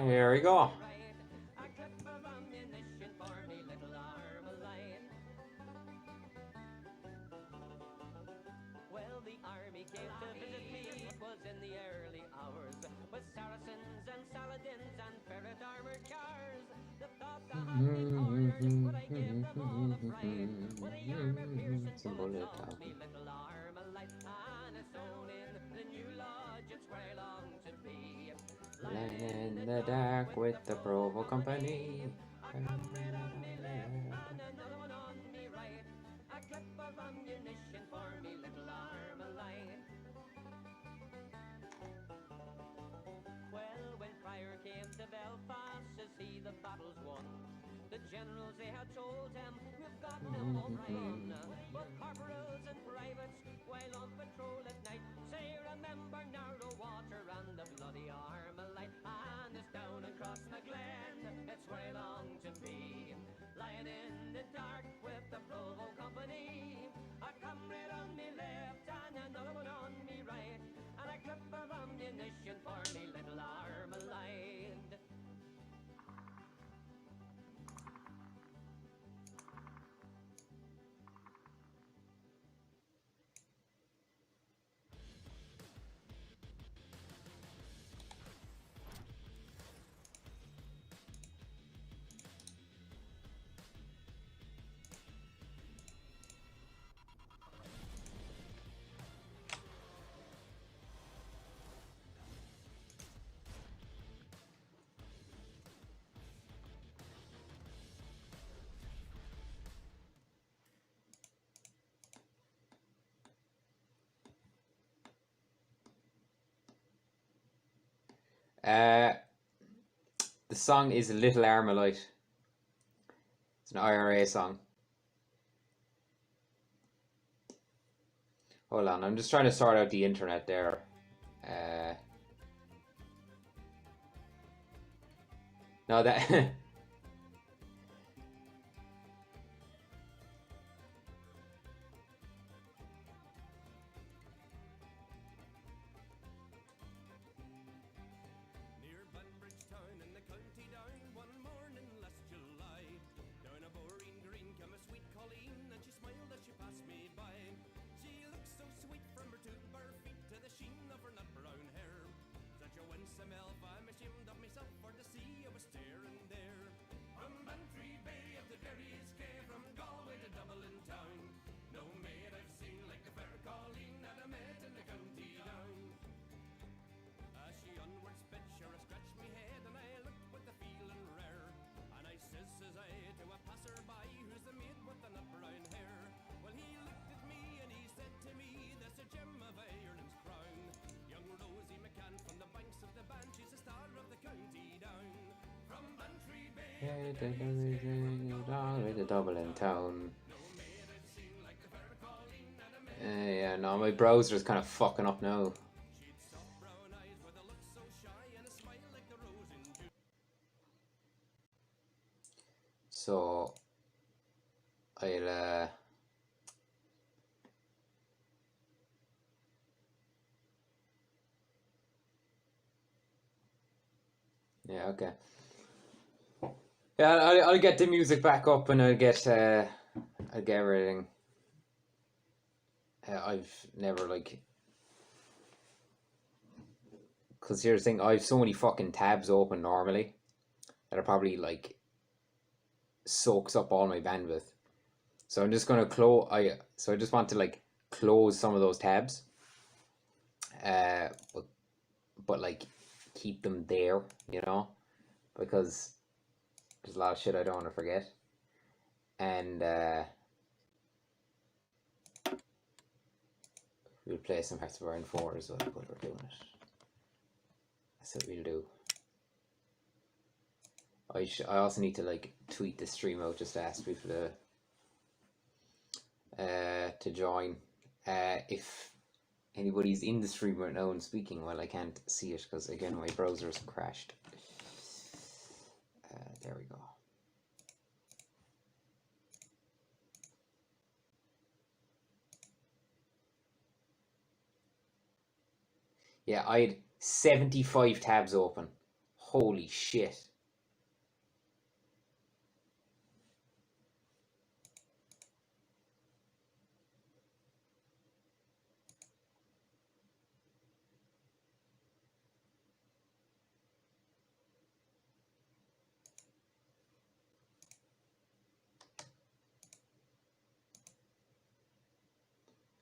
There we go. Well, the army came to visit me, it was in the early hours, with Saracens and Saladins and ferret armored cars. The thought that had me cornered, would I give them all a fright? When a armor-piercing Some bullet bullet found time. me little Armalite, and it's sewn in the new lodge, it's where I long to be. Lying in the dark with the Provo Company. A comrade on me left and another one on me right, a clip of ammunition for me little Armalite. Well, when Pryor came to Belfast to see the battles won, the generals they had told him, we've got no hope run. But corporals and privates, while on patrol at night, say remember narrow water and the bloody Armalite. And it's down across the glen, it's where I long to be, lying in the dark with the Provo Company. A comrade on me left and another one on me right, and a clip of ammunition for me little Armalite. The song is Little Armalite. It's an IRA song. Hold on, I'm just trying to sort out the internet there. No, that... Near Banbridge town in the county down, one morning last July, down a boring green came a sweet Colleen, and she smiled as she passed me by. She looked so sweet from her two bare feet to the sheen of her nut brown hair. Such a winsome elf, I'm ashamed of myself for to see I was staring there. From Bantry Bay up to Derry's Quay, from Galway to Dublin town, no maid I've seen like the fair Colleen that I met in the county down. As she onward sped, sure I scratched me head, and I looked with the feeling rare. And I says I to a passer-by, who's the maid with the nut brown hair? Well, he looked at me and he said to me, that's a gem of Ireland's crown. Young Rosie McCann from the banks of the Bann, she's the star of the county down. From Bantry Bay all the way to Dublin town. Yeah, no, my browser's kind of fucking up now. So I'll yeah, okay. Yeah, I'll get the music back up, and I'll get everything. I've never because here's the thing, I have so many fucking tabs open normally that are probably soaks up all my bandwidth. So I'm just gonna close. I just want to close some of those tabs, but keep them there, because there's a lot of shit I don't want to forget, and we'll play some Hearts of Iron 4 as well while we're doing it. That's what we'll do. I also need to tweet the stream out just to ask people to join. If anybody's in the stream right now and speaking, well, I can't see it because again my browser's crashed. There we go. Yeah, I had 75 tabs open. Holy shit.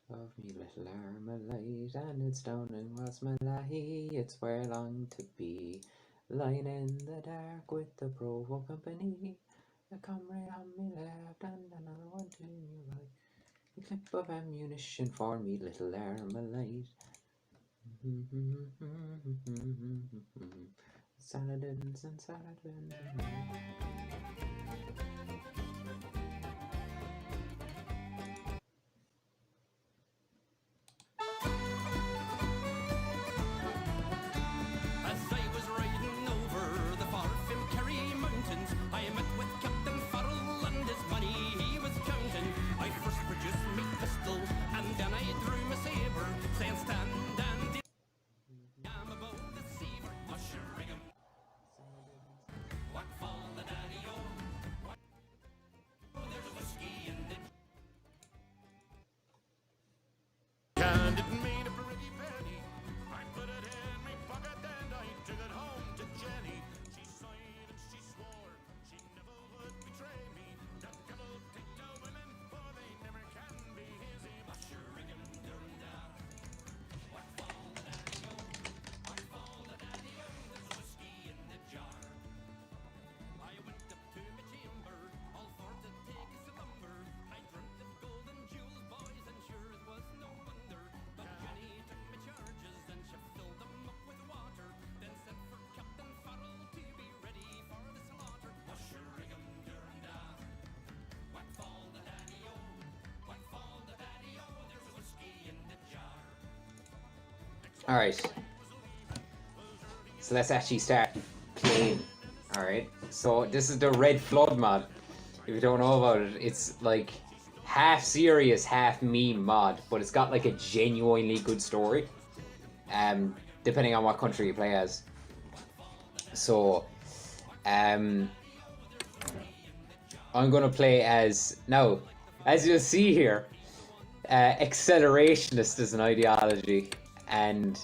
Love me, little Armalite, and it's down in Rosmalahy. It's where I long to be, lying in the dark with the Provo Company. A comrade on me left and another one to me right. A clip of ammunition for me, little Armalite. Saladins and Saladins. As I was riding over the far from Kerry Mountains, I met with Captain Farrell and his money he was counting. I first produced me pistol, and then I drew my sabre, saying stand and I'm about the deceiver, mushering him. What fall the daddy-o? Oh, there's whiskey in the can. Didn't mean a pretty penny. I put it in my pocket and I took it home to Jenny. She sighed and she swore she never would betray me. The devil take the women, for they never can be easy. Mushering him down down. What fall the daddy-o? What fall the daddy-o? There's whiskey in the jar. I went up to my chamber, all for to take a slumber. I dreamt of golden jewels, boys, and sure it was no wonder. But Jenny took my charges, and she filled them up with water. Then sent for Captain Farrell to be ready for the slaughter. Mushering him during down. What fall the daddy-o? What fall the daddy-o? There's whiskey in the jar. Alright. So let's actually start playing. Alright. So this is the Red Flood mod. If you don't know about it, it's like half serious, half meme mod, but it's got like a genuinely good story. Depending on what country you play as. So I'm gonna play as now, as you'll see here, accelerationist is an ideology, and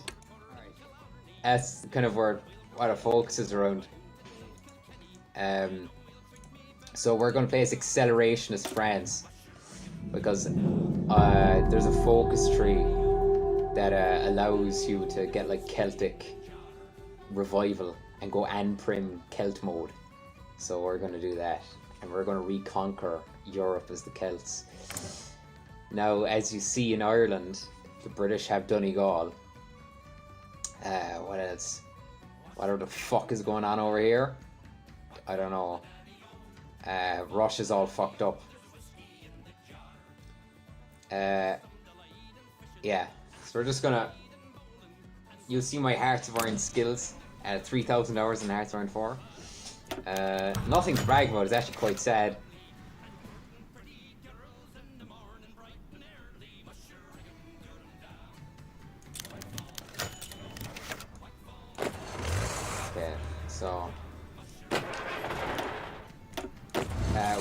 that's kind of what it focuses around. So we're going to play as accelerationist France, because there's a focus tree that allows you to get like Celtic revival and go Anprim Celt mode. So we're going to do that, and we're going to reconquer Europe as the Celts. Now, as you see in Ireland, the British have Donegal. What else? Whatever the fuck is going on over here? I don't know. Russia's all fucked up. Yeah. So we're just gonna... You'll see my Hearts of Iron skills at 3,000 hours in Hearts of Iron 4. Nothing to brag about, it's actually quite sad. Okay, so...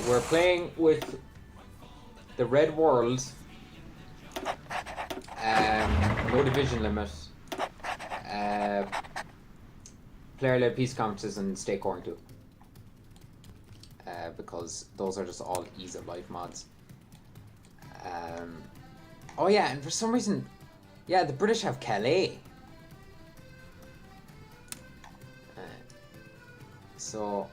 we're playing with the Red World, no division limit, player-led peace conferences, and stay core 2. Because those are just all ease of life mods. Oh yeah, and for some reason, yeah, the British have Calais. So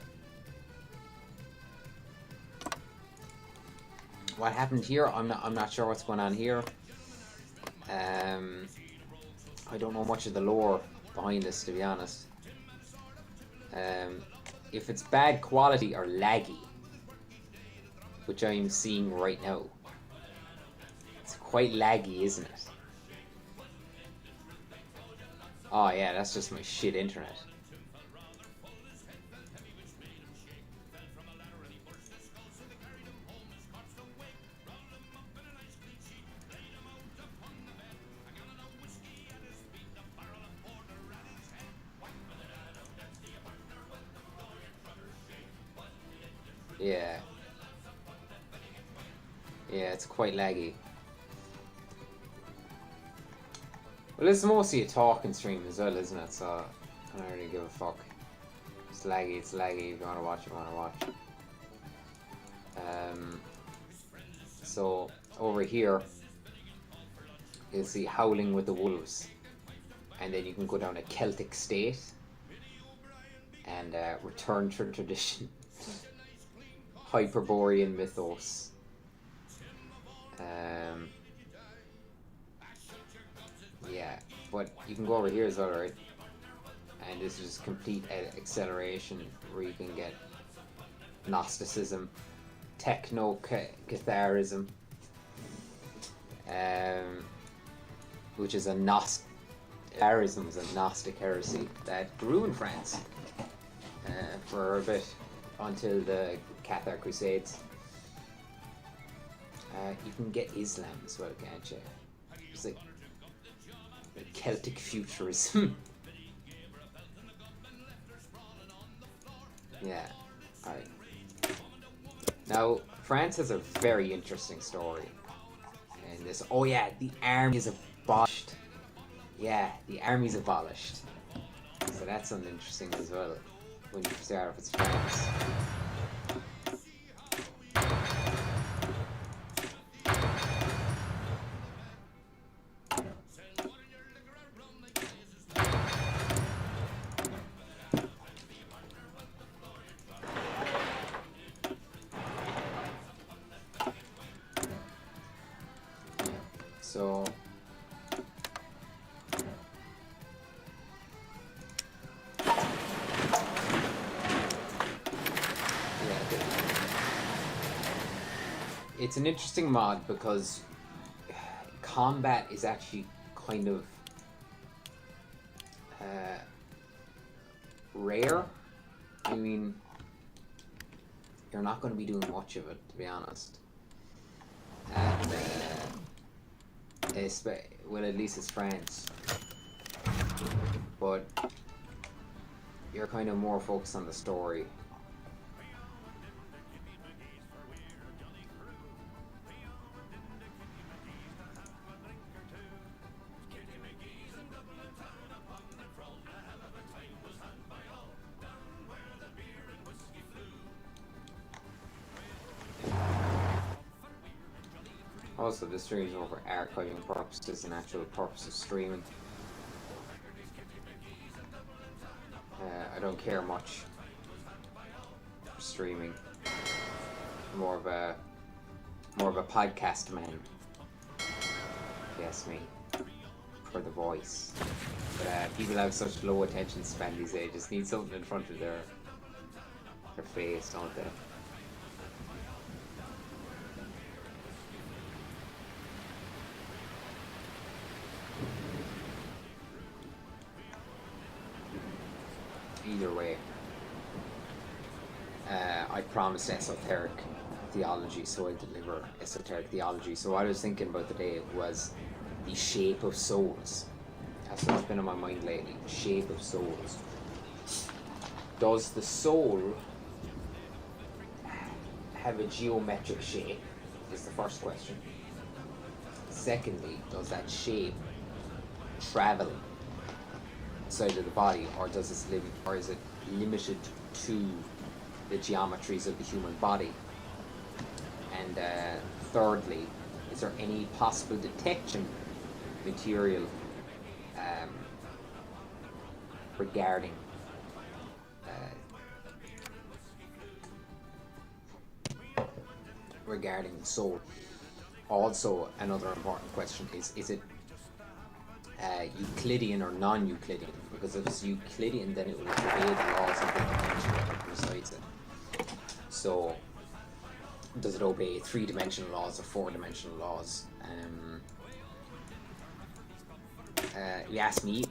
what happened here? I'm not sure what's going on here. I don't know much of the lore behind this, to be honest. If it's bad quality or laggy, which I'm seeing right now, it's quite laggy, isn't it? Oh yeah, that's just my shit internet. Yeah. Yeah, it's quite laggy. Well, it's mostly a talking stream as well, isn't it? So I don't really give a fuck. It's laggy, it's laggy. If you want to watch, you want to watch. So over here, you'll see Howling with the Wolves. And then you can go down to Celtic State and Return to Tradition. Hyperborean Mythos. Yeah, but you can go over here as well, right? And this is just complete acceleration where you can get Gnosticism, Techno-Catharism, which is a Catharism is a Gnostic heresy that grew in France for a bit until the Cathar Crusades. You can get Islam as well, can't you? It's like Celtic futurism. Yeah, alright. Now, France has a very interesting story in this. Oh yeah, the army is abolished. Yeah, the army's abolished. So that's something interesting as well when you start off with France. So it's an interesting mod because combat is actually kind of rare. I mean, you're not going to be doing much of it, to be honest. And well, at least it's France. But you're kind of more focused on the story. Also, the stream is more for archiving purposes and actual purpose of streaming. I don't care much for streaming. I'm more of a podcast man. Yes, me. For the voice. But people have such low attention span these days. Just need something in front of their face, don't they? Either way, I promised esoteric theology, so I deliver esoteric theology. So what I was thinking about today was the shape of souls. That's what's been on my mind lately. Shape of souls. Does the soul have a geometric shape? Is the first question. Secondly, does that shape travel inside of the body, or does it live, or is it limited to the geometries of the human body? And thirdly, is there any possible detection material regarding the soul? Also, another important question is it Euclidean or non-Euclidean? Because if it's Euclidean, then it will obey the laws of the dimension that resides in. So, does it obey three-dimensional laws or four-dimensional laws? You ask me,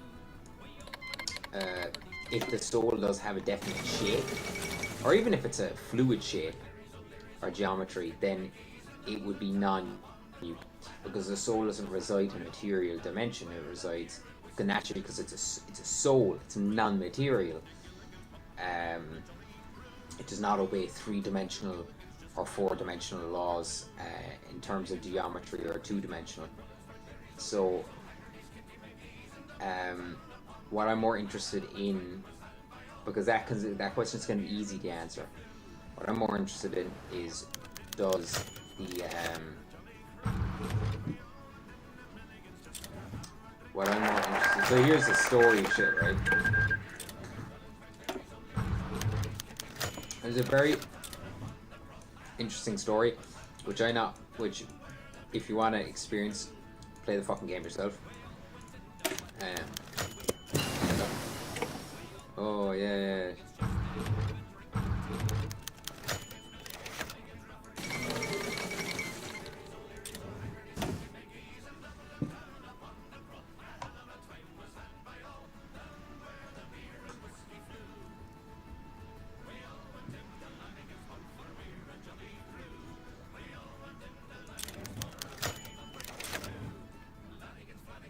if the soul does have a definite shape, or even if it's a fluid shape or geometry, then it would be non-Euclidean, because the soul doesn't reside in a material dimension. It resides naturally, because it's a soul. It's non-material. it does not obey three-dimensional or four-dimensional laws in terms of geometry or two-dimensional. So what I'm more interested in, because that question is going to be easy to answer, what I'm more interested in is, does the what I'm more interested. So here's the story shit, right? There's a very interesting story, which if you want to experience, play the fucking game yourself. Oh yeah.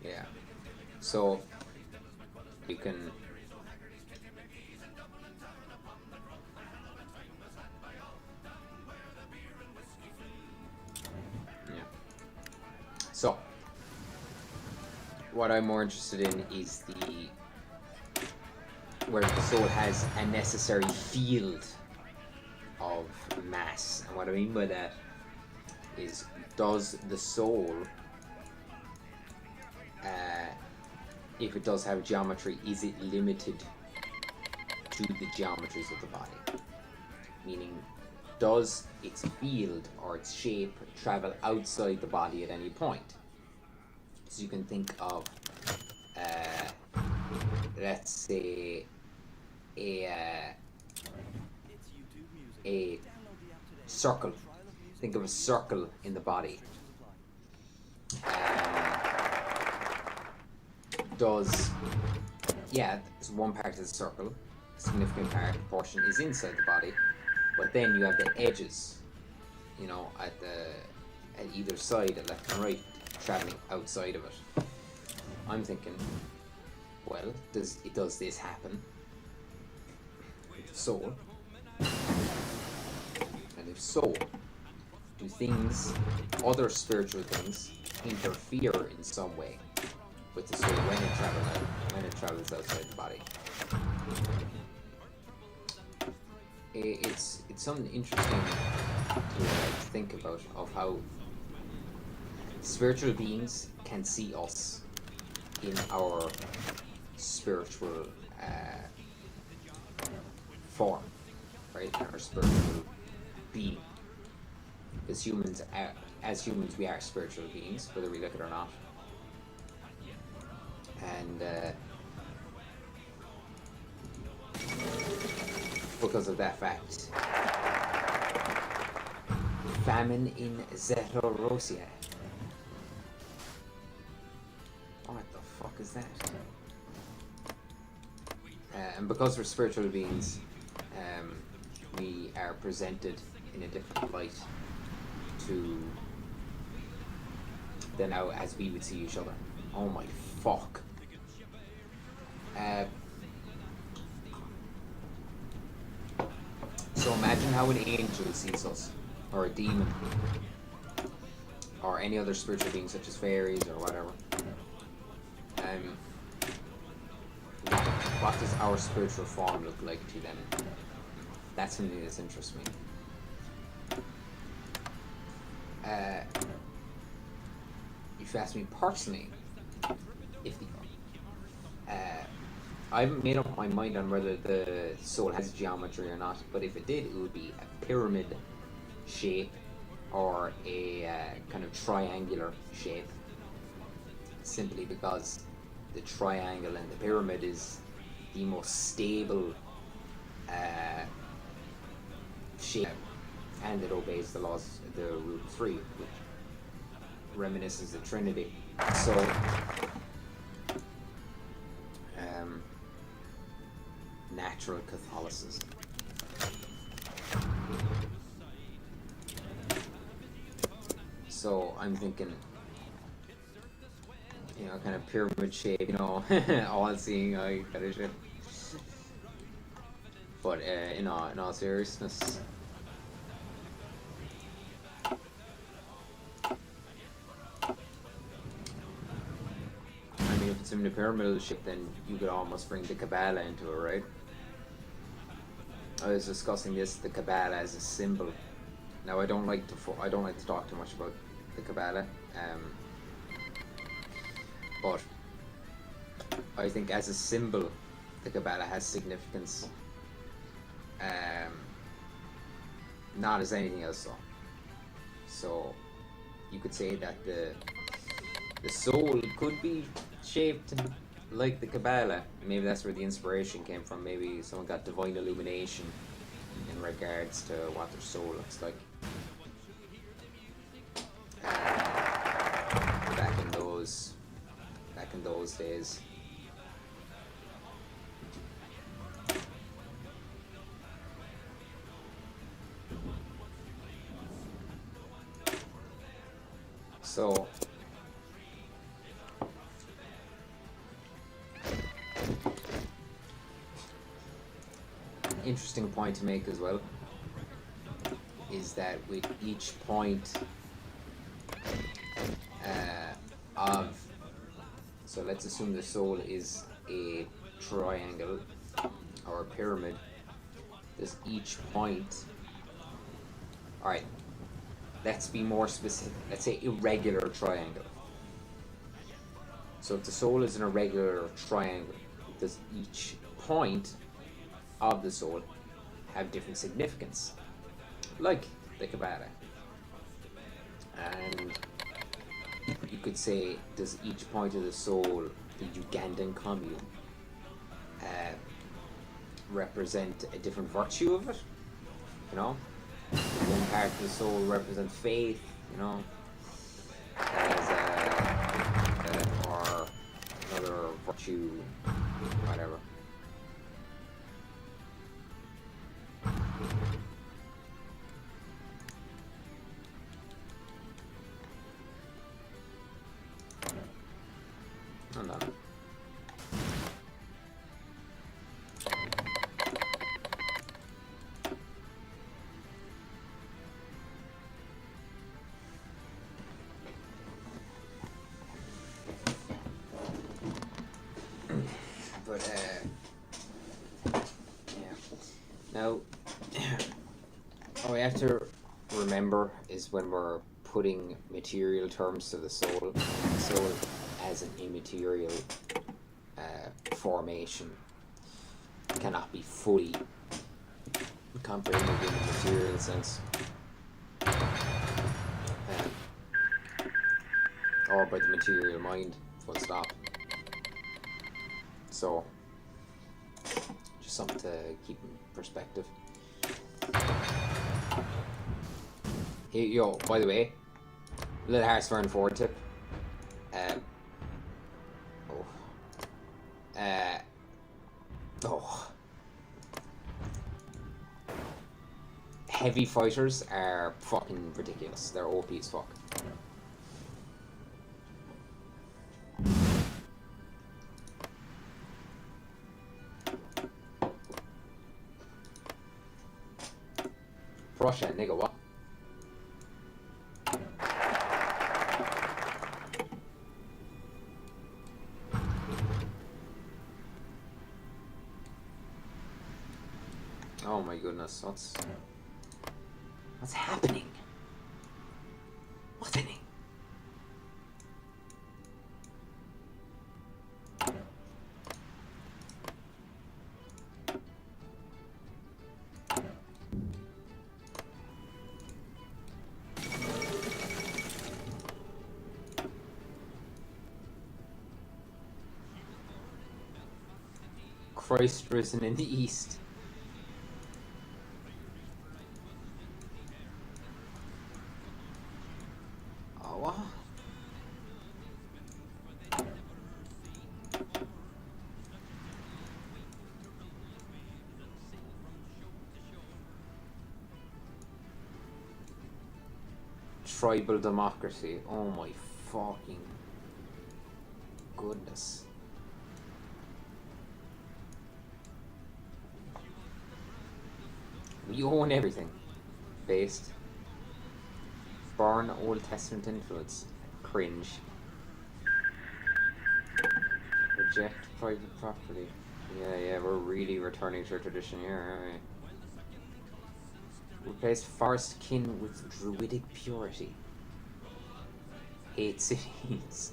Yeah. So you can So what I'm more interested in is where the soul has a necessary field of mass. And what I mean by that is, does the soul, if it does have geometry, is it limited to the geometries of the body? Meaning, does its field or its shape travel outside the body at any point? So you can think of, let's say, a circle. Think of a circle in the body. There's one part of the circle, a significant portion is inside the body, but then you have the edges, at either side, at left and right, traveling outside of it. I'm thinking, well, does this happen with the soul? And if so, do other spiritual things, interfere in some way with the soul when it travels outside the body? It's something interesting to think about, of how spiritual beings can see us in our spiritual form, right? In our spiritual being. As humans, we are spiritual beings, whether we like it or not. And because of that fact, famine in Zaporozhye. What the fuck is that? And because we're spiritual beings, we are presented in a different light than how as we would see each other. Oh my fuck. So imagine how an angel sees us, or a demon, or any other spiritual being such as fairies or whatever. What does our spiritual form look like to them? That's something that interests me. If you ask me personally, I haven't made up my mind on whether the soul has geometry or not, but if it did, it would be a pyramid shape or a kind of triangular shape, simply because the triangle and the pyramid is the most stable shape, and it obeys the laws, the rule of three, which reminisces the Trinity. So natural Catholicism. So I'm thinking, kind of pyramid shape, all seeing eye kind of shit. But in all seriousness, I mean, if it's in the pyramidal shape, then you could almost bring the Kabbalah into it, right? I was discussing the Kabbalah as a symbol. Now, I don't like to talk too much about the Kabbalah, but I think as a symbol, the Kabbalah has significance. Not as anything else, though. So you could say that the soul could be shaped like the Kabbalah. Maybe that's where the inspiration came from. Maybe someone got divine illumination in regards to what their soul looks like. Back in those days. So interesting point to make as well is that with each point so let's assume the soul is a triangle or a pyramid. There's each point. Alright, let's be more specific. Let's say irregular triangle. So if the soul is an irregular triangle, does each point of the soul have different significance? Like the Kabbalah. And you could say, does each point of the soul, the Ugandan commune, represent a different virtue of it? You know? One part of the soul represents faith, you know, or another virtue, whatever. Hold on. But yeah. Now, what we have to remember is when we're putting material terms to the soul as an immaterial formation cannot be fully comprehended in the material sense, or by the material mind, full stop. So, just something to keep in perspective. Hey, yo, by the way, little harsh for an forward tip. Heavy fighters are fucking ridiculous. They're OP as fuck. Russia, nigga, what? Oh my goodness, what's happening? What's happening? Christ risen in the east. Oh, what? Tribal democracy. Oh my fucking goodness. You own everything. Based. Born Old Testament influence. Cringe. Reject private property. Yeah, we're really returning to a tradition here, aren't we? Replace forest kin with druidic purity. Hate cities.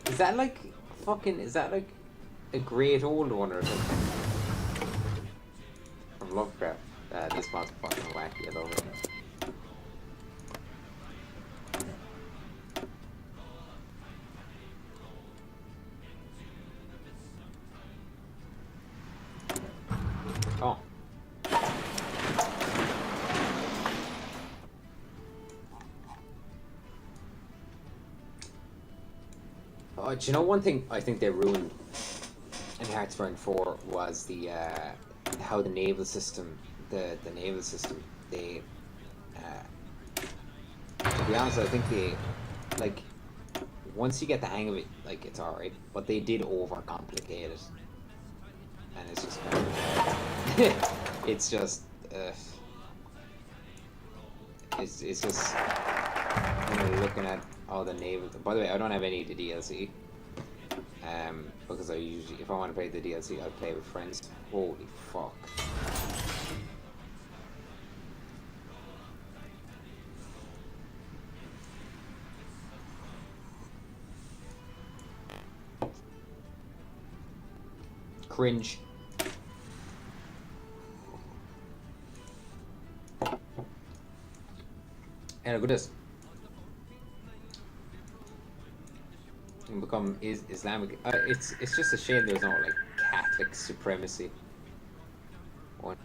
Is that like a great old one or something? From Lovecraft. This one's fucking wacky, I love it. Oh. Oh, do you know one thing I think they ruined in Heartsburn 4 was the how the naval system, they to be honest, I think they, like, once you get the hang of it, like, it's alright, but they did overcomplicate it, and it's just kind of, it's just, it's just, looking at all the naval, by the way, I don't have any of the DLC, because I usually, if I want to play the DLC, I'll play with friends. Holy fuck. Cringe. And look at this. Become Islamic. It's just a shame there's no like Catholic supremacy. One.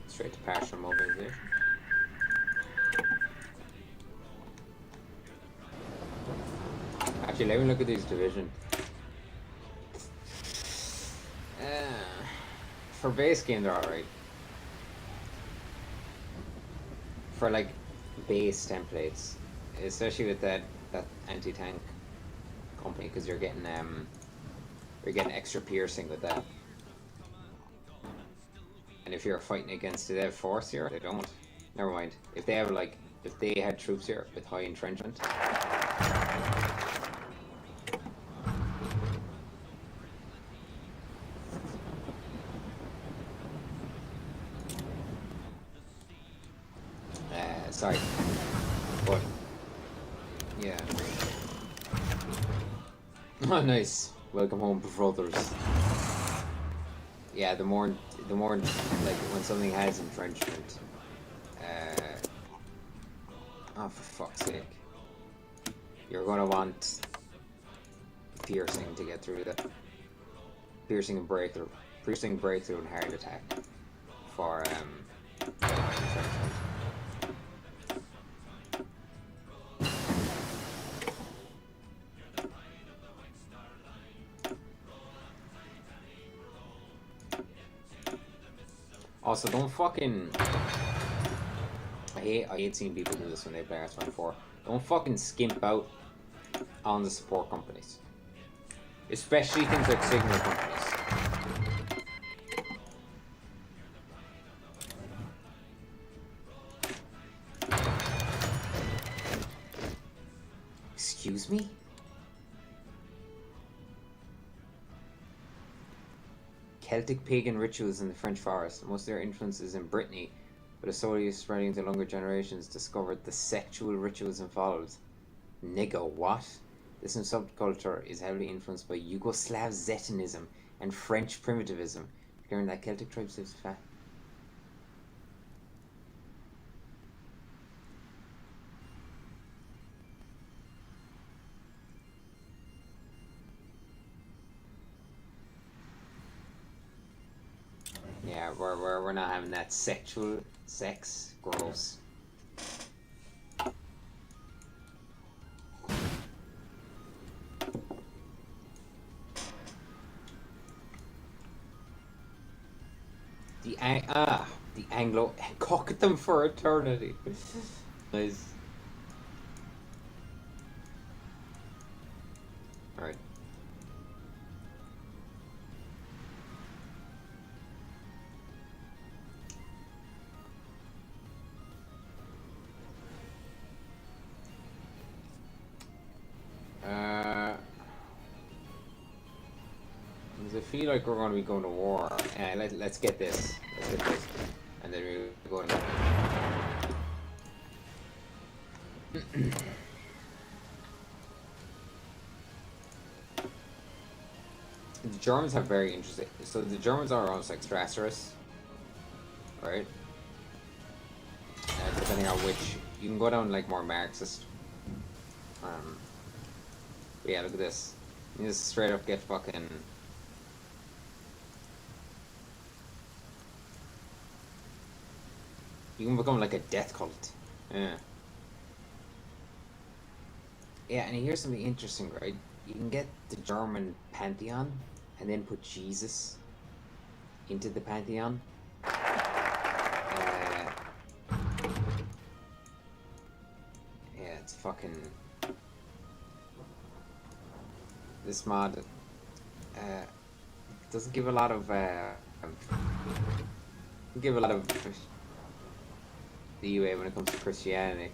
Straight to partial mobilization. Actually, let me look at these division. For base game, they're alright. For like base templates, especially with that anti-tank company, because you're getting extra piercing with that. And if you're fighting against, do they have force here? They don't. Never mind. If they have like, if they had troops here with high entrenchment. Sorry. But yeah. Oh, nice. Welcome home, brothers. Yeah, the more like when something has entrenchment. Oh, for fuck's sake! You're gonna want piercing to get through that. Piercing and breakthrough, and hard attack for entrenchment. Also, don't fucking... I hate seeing people do this when they play Hearthstone 4. Don't fucking skimp out on the support companies. Especially things like signal companies. Excuse me? Celtic pagan rituals in the French forest. Most of their influences in Brittany, but as slowly spreading to younger generations, discovered the sexual rituals involved. Nigga, what? This subculture is heavily influenced by Yugoslav Zetanism and French primitivism, declaring that Celtic tribes live fat. Yeah, we're not having that sexual sex. Gross. The Anglo cock them for eternity. Nice. All right. Because I feel like we're going to be going to war. Let's get this. Let's get this. And then we go to... The Germans have very interesting... So the Germans are almost like Strasserus. Right? Depending on which... You can go down like more Marxist. But yeah, look at this. You just straight up get fucking... You can become like a death cult. Yeah. Yeah, and here's something interesting, right? You can get the German pantheon and then put Jesus into the pantheon. Yeah, it's fucking... This mod doesn't give a lot of leeway when it comes to Christianity.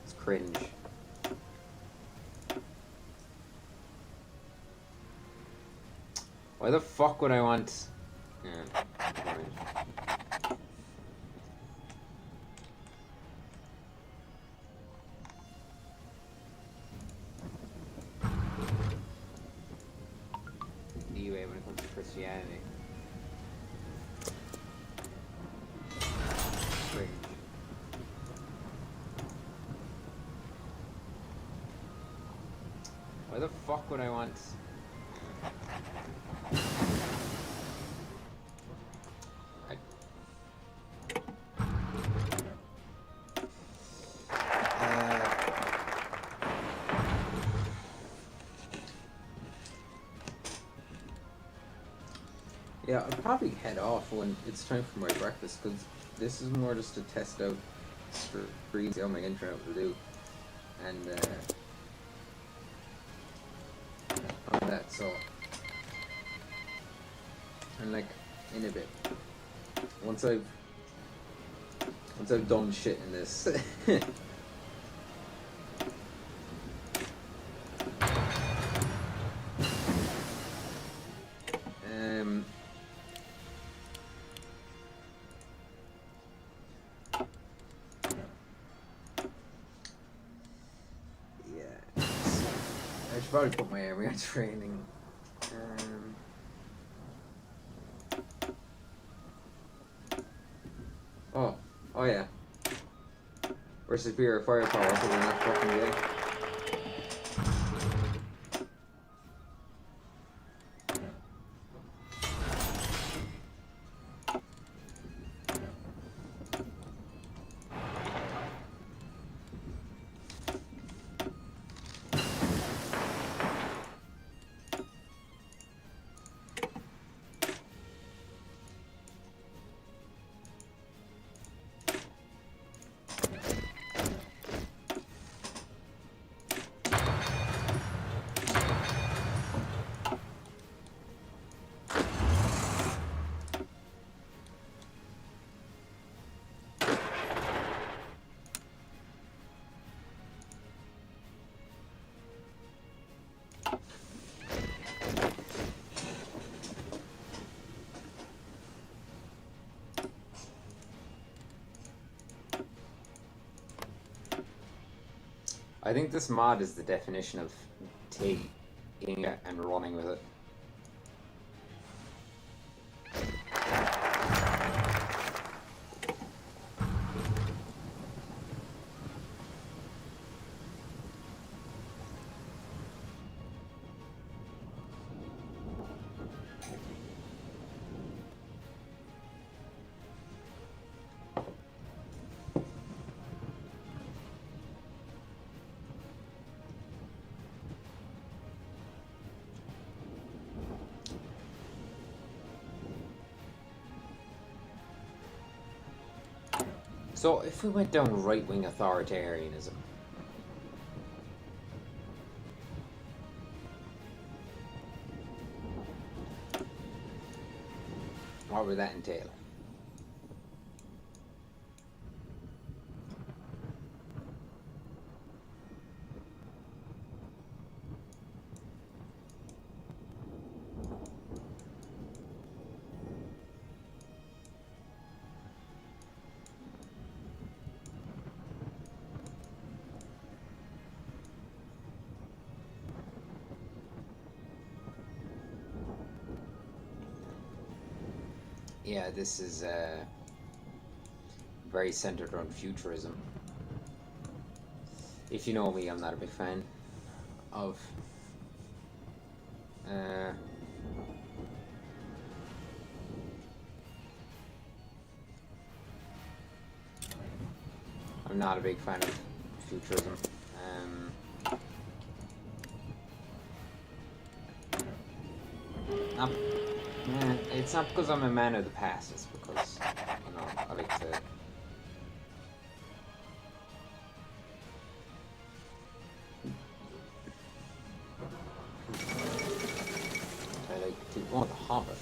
It's cringe. Why the fuck would I want... Yeah. Leeway when it comes to Christianity. Cringe. Why the fuck would I want... Yeah, I'll probably head off when it's time for my breakfast, because this is more just to test out streams, see how my internet will do, and on that, so, and like, in a bit, once I've done shit in this, I should probably put my area training. Oh yeah. We're superior firepower, so we're not fucking gay. I think this mod is the definition of taking it and running with it. So if we went down right-wing authoritarianism, what would that entail? Yeah, this is very centered around futurism. If you know me, I'm not a big fan of I'm not a big fan of futurism. Not, it's not because I'm a man of the past, it's because, you know, I like to... Oh, The Hobbit.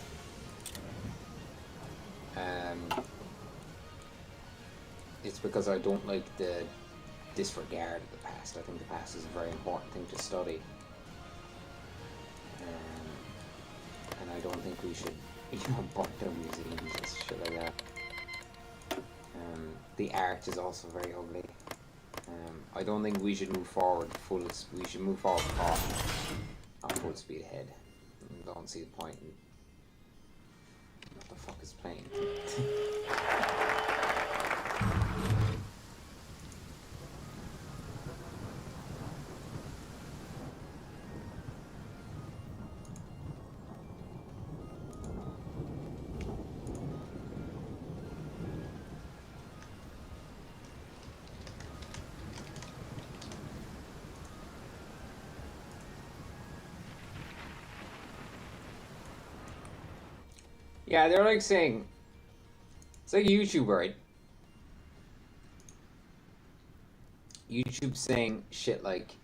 It's because I don't like the disregard of the past. I think the past is a very important thing to study. And I don't think we should, you know, burn down museums and shit like that. The art is also very ugly. I don't think we should move forward we should move forward with caution, not full speed ahead. I don't see the point in what the fuck is playing. Yeah, they're like saying, it's like YouTube, right? YouTube saying shit like,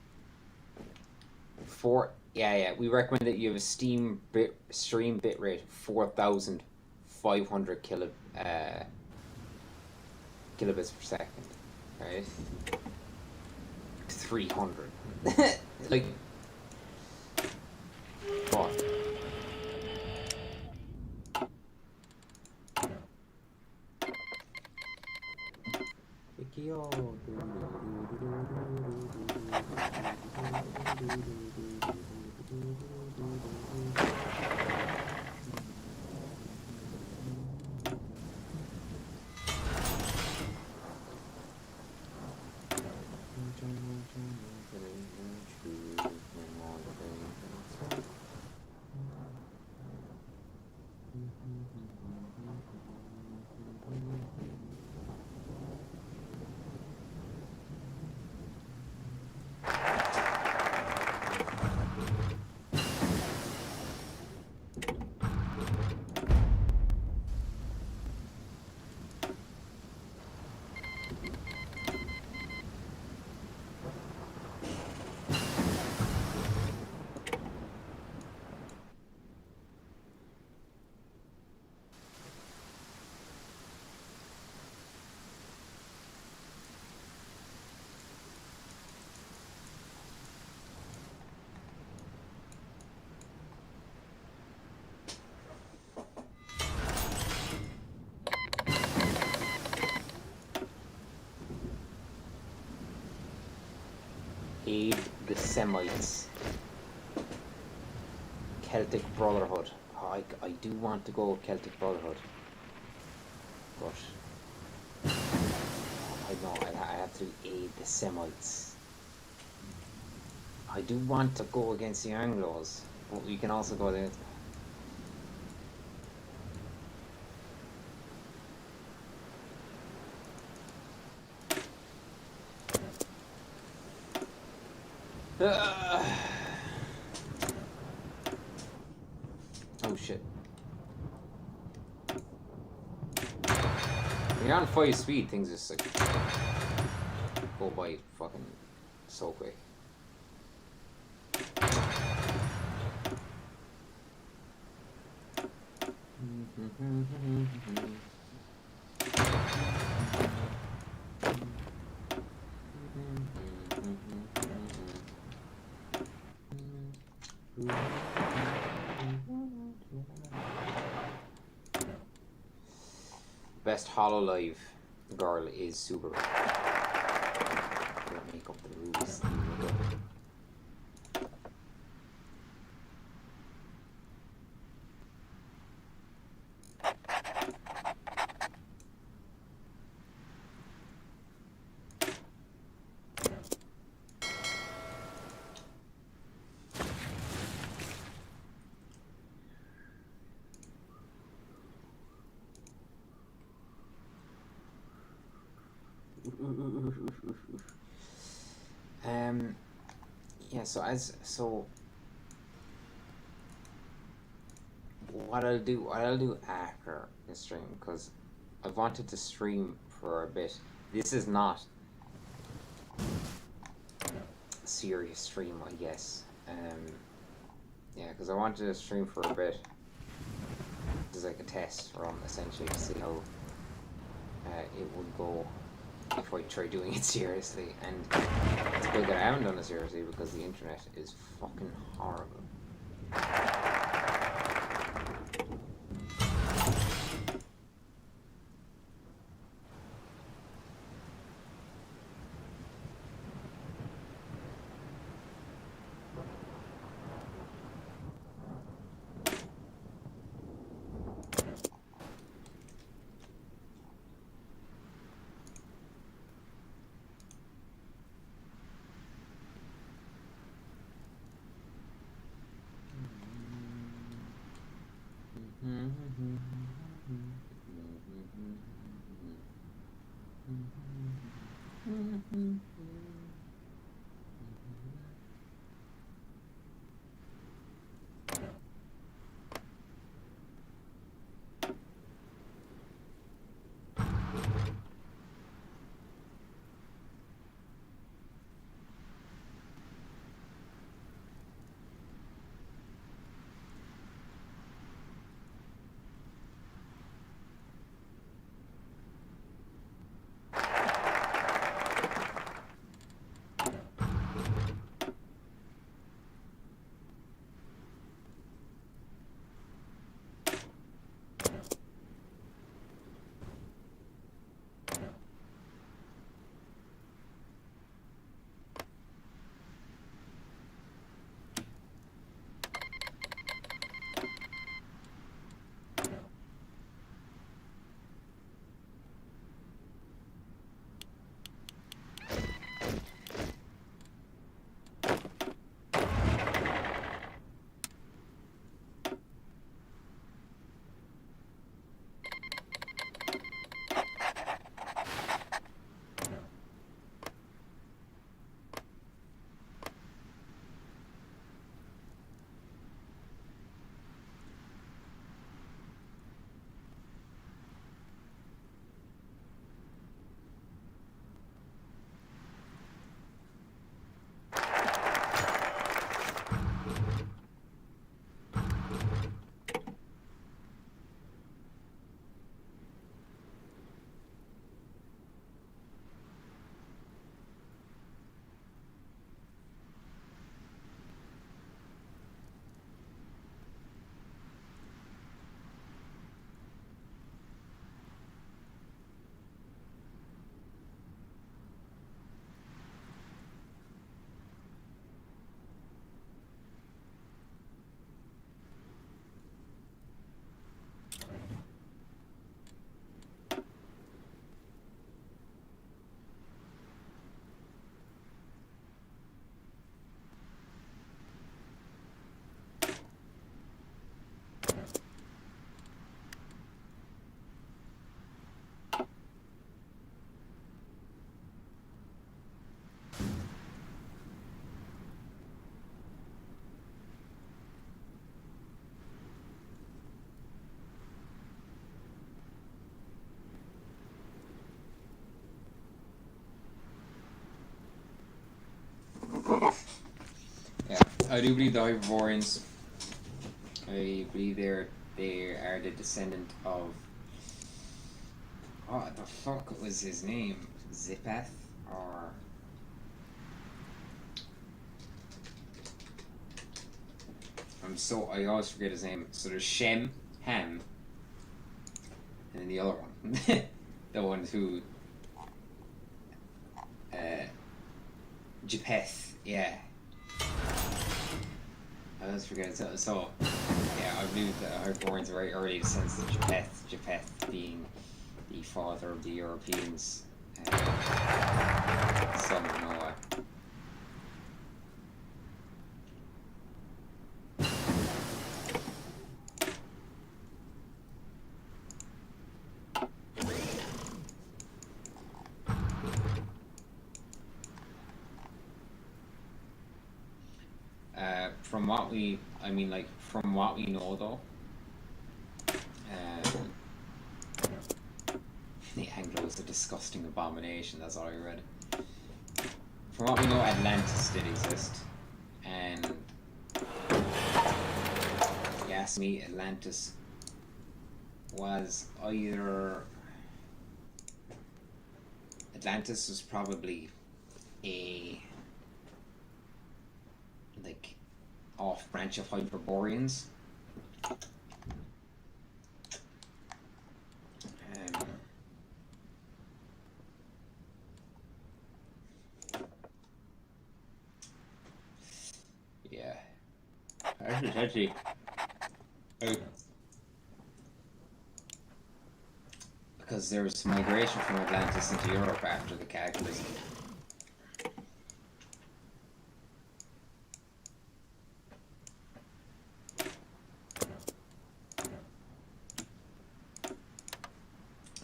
we recommend that you have a stream bitrate 4,500 kilobits per second, right? 300. Like, what? Aid the Semites. Celtic Brotherhood. Oh, I do want to go Celtic Brotherhood. But I know I have to aid the Semites. I do want to go against the Anglos, but we can also go against... Oh shit. When you're on 5 speed, things just like go by fucking so quick. Best Hololive girl is Super. Don't make up the rules. Yeah, so what I'll do after the stream, because I wanted to stream for a bit. This is not a serious stream, I guess. Yeah, because I wanted to stream for a bit. It's like a test run, essentially, to see how it would go if I try doing it seriously. And it's good that I haven't done it seriously, because the internet is fucking horrible. I do believe the Hyperboreans. I believe they are the descendant of. What the fuck was his name? Zipeth or. I always forget his name. So there's Shem, Ham, and then the other one, the one who, Japheth, yeah. I always forget. So yeah, I believe the Hyperboreans are very early descendants of Japheth being the father of the Europeans, son of Noah. From what we know though, the Anglo is a disgusting abomination, that's all I read. From what we know, Atlantis did exist, and if you ask me, Atlantis was probably a off branch of Hyperboreans. Yeah. Actually, because there was migration from Atlantis into Europe after the Cataclysm.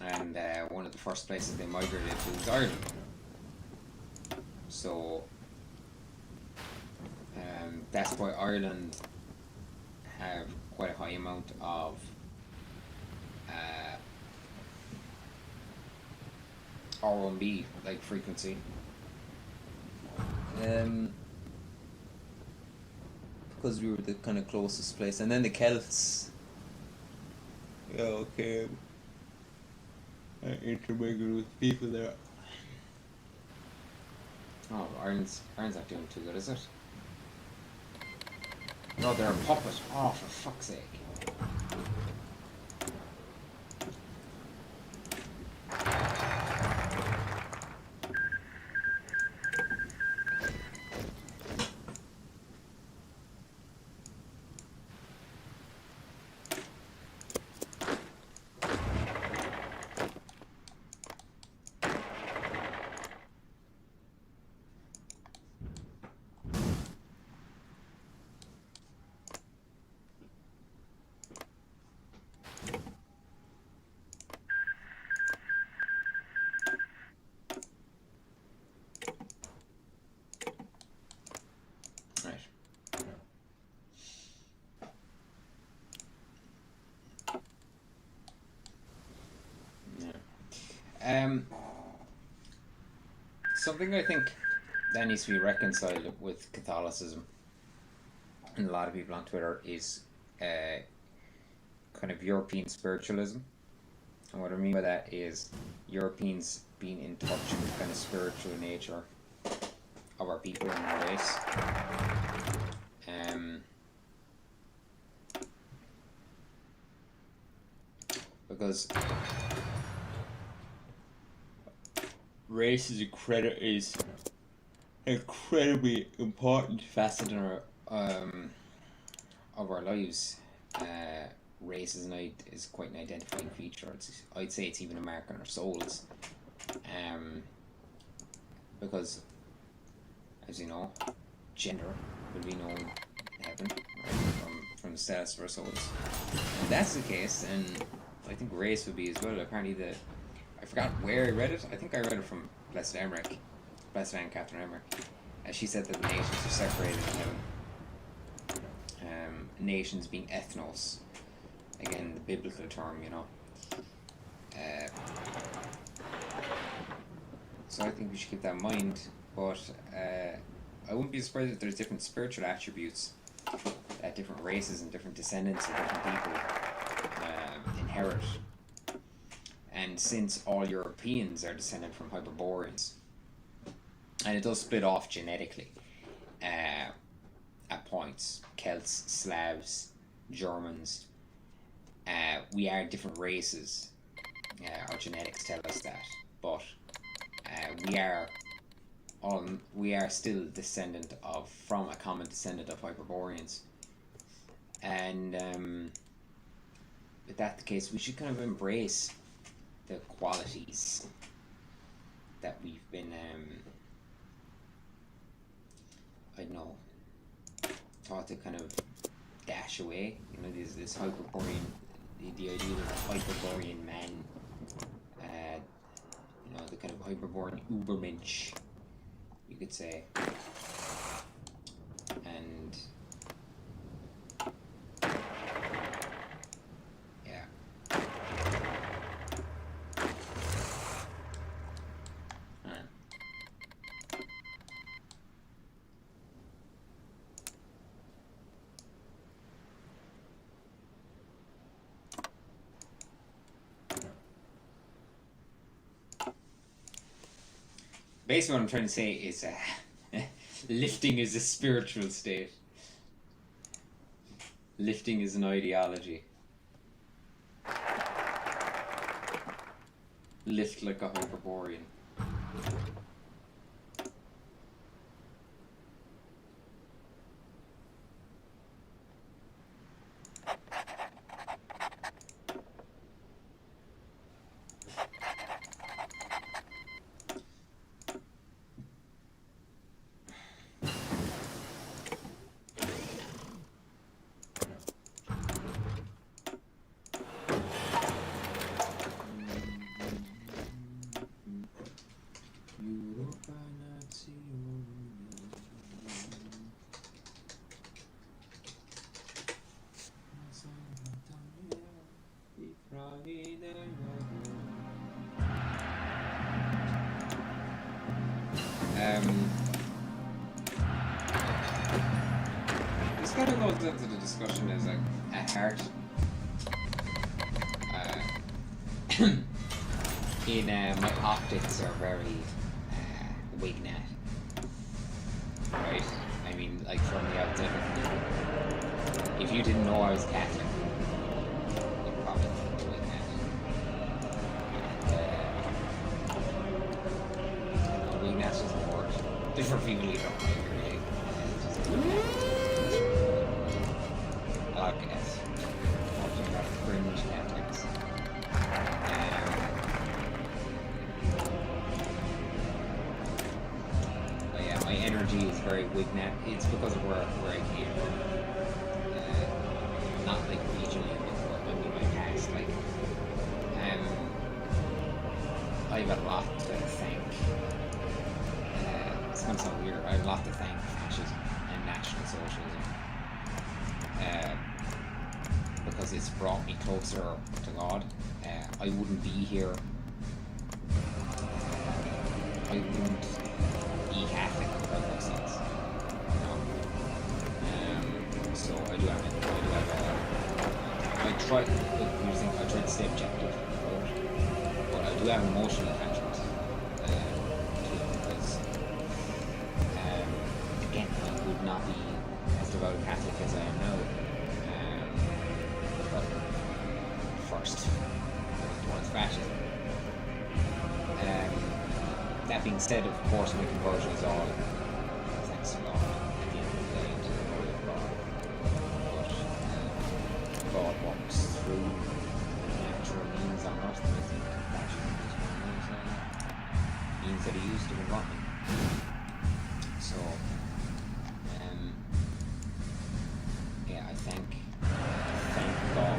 And one of the first places they migrated to was Ireland. So that's why Ireland have quite a high amount of R1B frequency. Because we were the kind of closest place, and then the Celts. Yeah, okay. Intermingled with people there. Oh, Ireland's not doing too good, is it? No, they're a puppet. Oh, for fuck's sake. Something I think that needs to be reconciled with Catholicism and a lot of people on Twitter is kind of European spiritualism. And what I mean by that is Europeans being in touch with the kind of spiritual nature of our people and our race. Because race is incredibly important facet in our of our lives. Race is quite an identifying feature. I'd say it's even a mark on our souls. Because, as you know, gender will be known in heaven, right, from the status of our souls. If that's the case, then I think race would be as well. Apparently I forgot where I read it. I think I read it from Blessed Anne Catherine Emmerich. She said that the nations are separated in heaven. Nations being ethnos. Again, the biblical term, you know. So I think we should keep that in mind. But I wouldn't be surprised if there's different spiritual attributes that different races and different descendants of different people inherit. And since all Europeans are descended from Hyperboreans, and it does split off genetically at points, Celts, Slavs, Germans, we are different races. Our genetics tell us that, but we are still descendant from a common descendant of Hyperboreans, and if that's the case, we should kind of embrace the qualities that we've been I don't know, taught to kind of dash away. You know, this Hyperborean, the idea of a Hyperborean man, you know, the kind of Hyperborean Ubermensch, you could say. And yeah. Basically what I'm trying to say is lifting is a spiritual state. Lifting is an ideology. Lift like a Hyperborean. This kind of goes into the discussion as like a heart. My optics are very Wignat, right? I mean, like from the outside looking in. If you didn't know I was Catholic, you'd probably think Wignat. Wignat's just a word. Different people you don't like, really. It's just I like it. Talking about fringe Catholics. But yeah, my energy is very Wignat. It's because of where I came from. Not like regionally, but maybe my past. Like, I have a lot to thank. It's gonna sound weird. I have a lot to thank fascism and National Socialism. Because it's brought me closer to God. I wouldn't be here. I wouldn't be Catholic without those things. You know? So I do have I try to stay objective, but I do have emotional attachment to it because, again, I would not be as devout a Catholic as I am now. First towards fascism. That being said, of course, my conversion is all thanks to God at the end of the day, to the glory of God. But God walks through natural means on earth, and I think fascism is one of those means that he used to convert me. So, yeah, I thank God.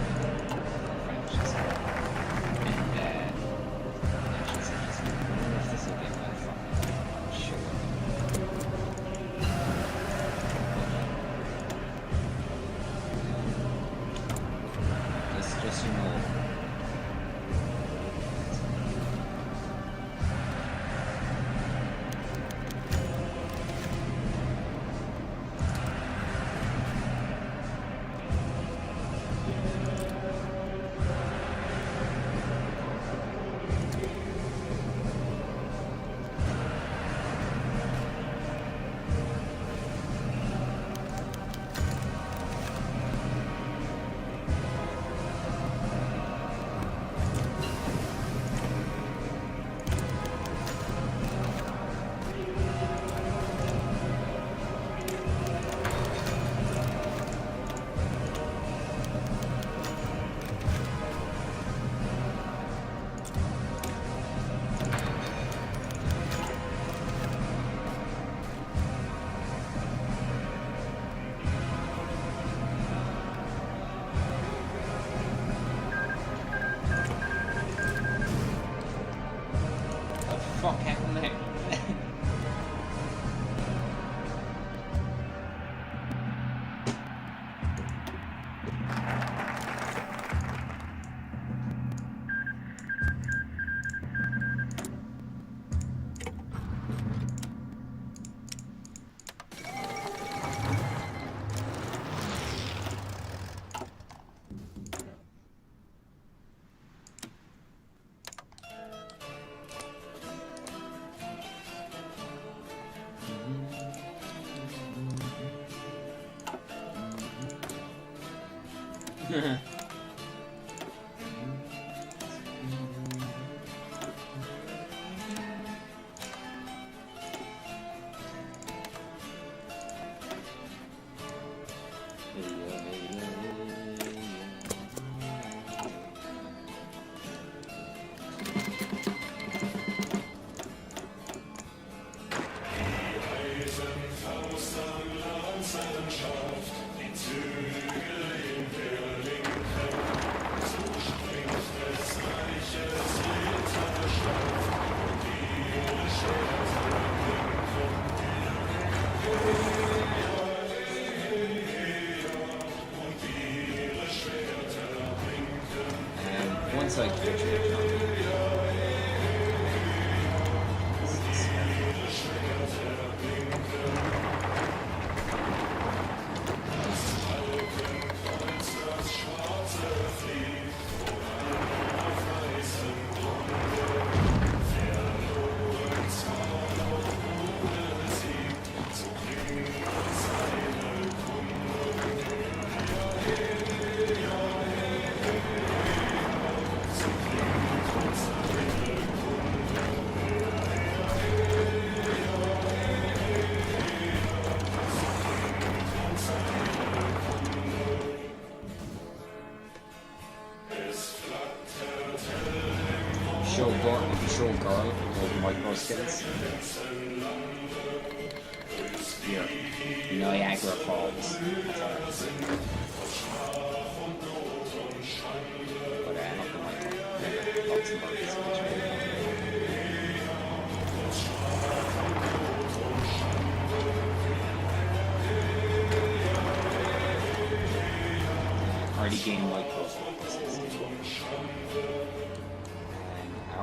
One side picture. Show girl with micro skills. Here, Niagara Falls. But not the micro. Luxembourg. Already gained micro.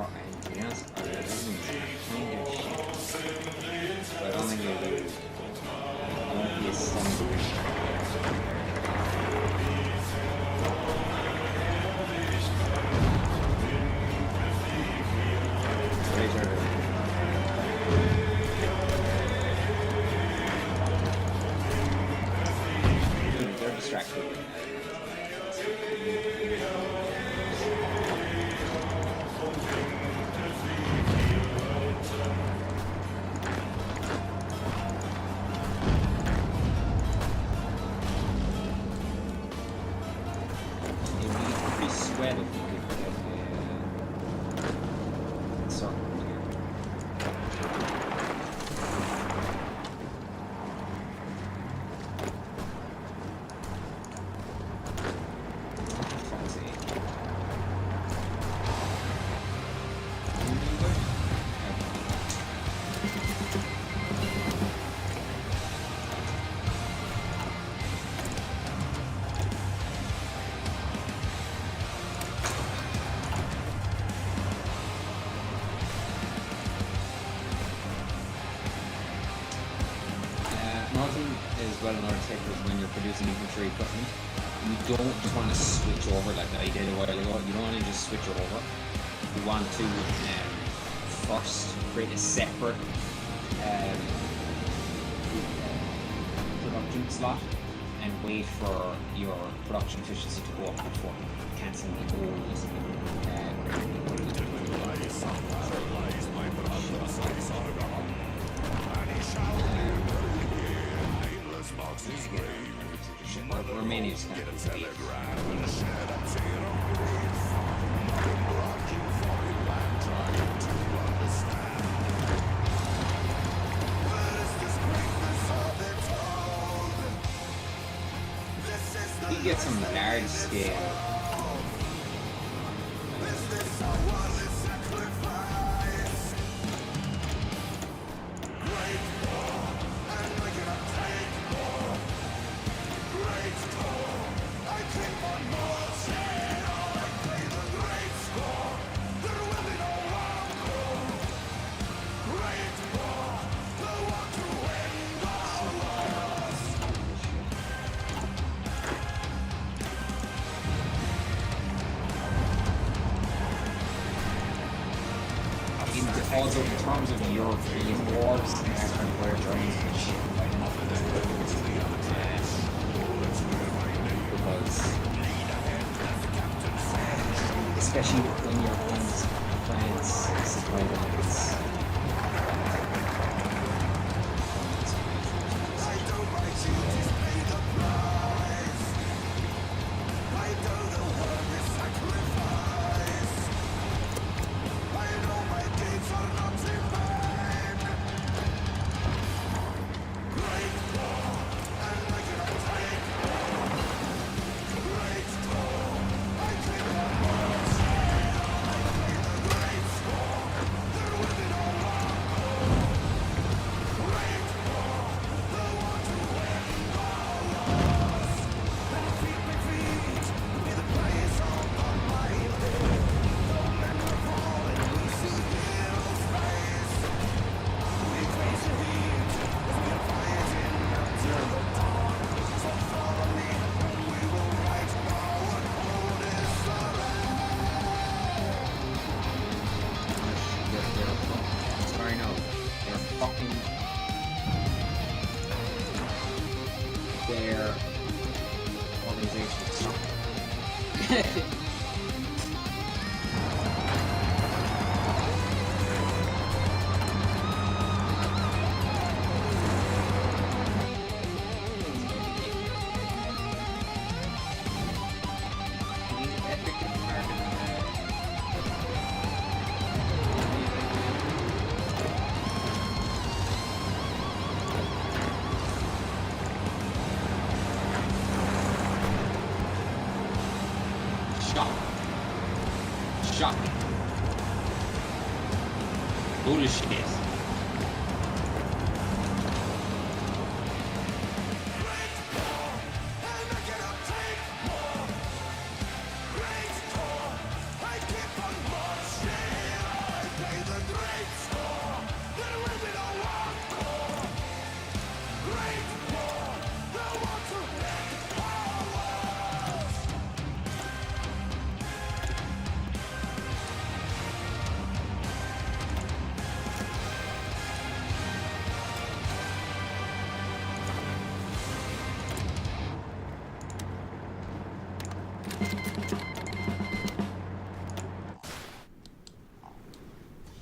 And yes, I don't think they do. I won't be a son. They're distracted. Well in our tech is when you're producing infantry equipment, you don't just want to switch over like I did a while ago. You don't want to just switch over. You want to first create a separate production slot and wait for your production efficiency to go up before cancelling the whole Romania is kind of you get some large scale also in terms of European wars and where Germany's been shit fighting up because their organization. Shocking. Foolishness.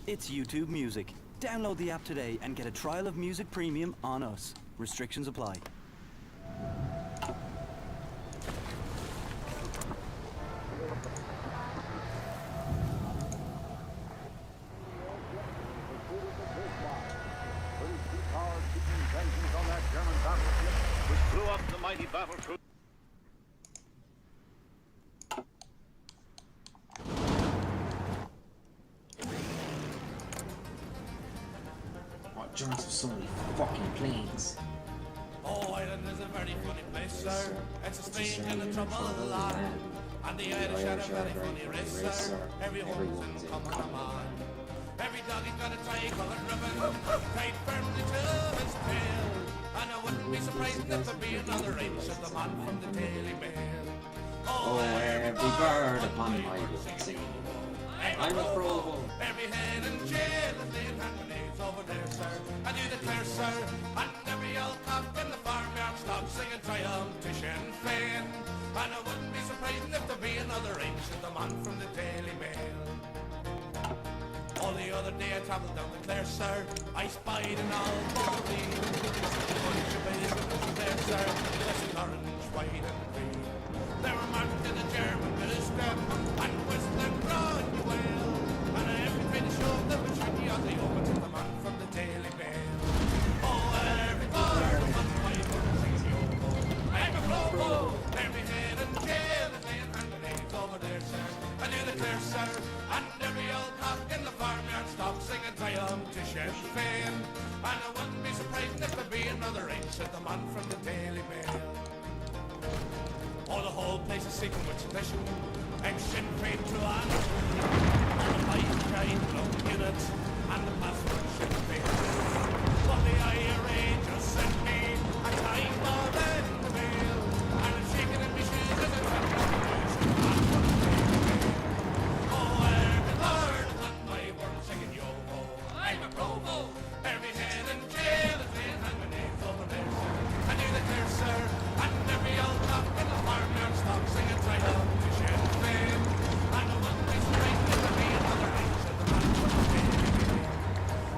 It's YouTube Music. Download the app today and get a trial of Music Premium on us. Restrictions apply. On that German battleship, which blew up the mighty battle cruiser. What joints of so many fucking planes? Oh, Ireland is a very funny place, sir. It's a strange and a troubled land. And the Irish are a very funny race, sir. Everyone's in command. Every doggy's got a tri-coloured ribbon tied firmly to his tail. And I wouldn't be surprised if there be another inch of the man from the Daily Mail. Oh, every bird upon my roof singing. I'm a pro. Every head in jail is laying hand grenades over there, sir. And you declare, sir, and every old cock in the farmyard stops singing triumph to Sinn Féin. And I wouldn't be surprised if there be another inch of the man from the Daily Mail. All the other day I travelled down to Clare, sir. I spied an old body. A bunch of babies there, sir. Dressed orange, white and green. They were marked in a German minister and whistling round the well. And every time they showed them a shiny on the open to the man from the Daily Mail. Oh, every bird on my book sings yo-ho. I'm a provo. Every head in jail is laying hand grenades over there, sir. I do declare, sir, and every old cock in the farmyard stops singing triumph to Sinn Féin. And I wouldn't be surprised if there be another inch of the man from the Daily Mail. Oh, the whole place is seeking with tradition. I'm Sinn Féin through and through. All the life carrying blown units and the password Sinn Féin. But the IRA just sent me a time bomb in the mail. And I'm shaking in my shoes as I'm trying to lose the man from the Daily Mail. Oh, every bird is on my world singing yo-ho. I'm a provo. Every head in jail is laying hand grenades over there, sir. And you declare, sir, and every old cock in the farmyard stops singing triumph to Sinn Féin. And I wouldn't be surprised if there be another inch of the man from the Daily Mail.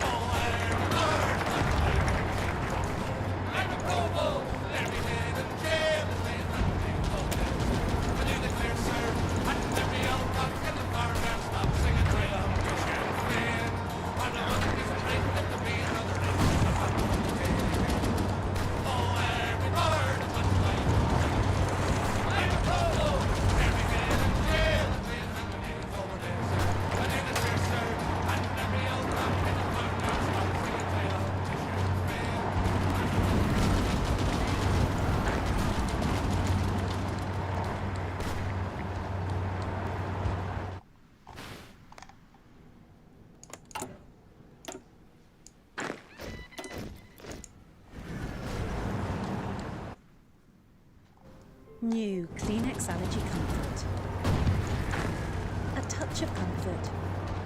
Oh, every bird is on my world singing yo-ho. I'm a provo. Every head in jail is laying hand grenades over there, sir. And you declare, sir, and every old cock in the farmyard stops singing triumph to Sinn Féin. And I wouldn't be surprised if there be another inch of the man from the Daily Mail. Oh, every bird is on my world singing yo-ho. I'm a provo. Every head in jail is laying hand grenades over there, sir. And you declare, sir, and every old cock in the farmyard stops singing triumph to Sinn Féin. New Kleenex Allergy Comfort. A touch of comfort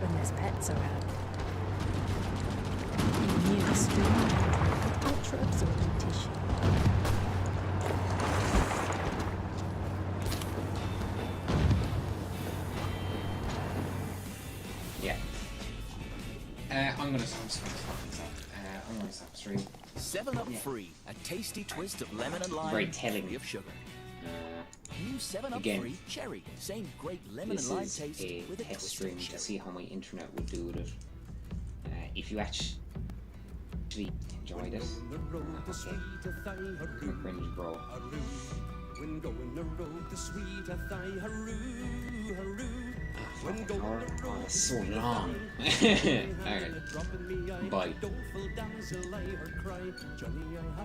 when there's pets around. New streamlined ultra-absorbent tissue. I'm gonna stop stream. I'm gonna stop stream. 7-Up Yeah. Free, a tasty twist of lemon and lime, Very telling. free of sugar. Uh, New 7-Up Again, Free Cherry, same great lemon this and lime is taste a with a test twist stream of to cherry. see how my internet would do with it. If you actually enjoyed it, okay, my cringe bro. When going the road, the sweet thigh, haroo, haroo. When going Oh, the road, it's so long. Alright, dropping me eye, bye. doleful damsel, I her cry, Johnny, I have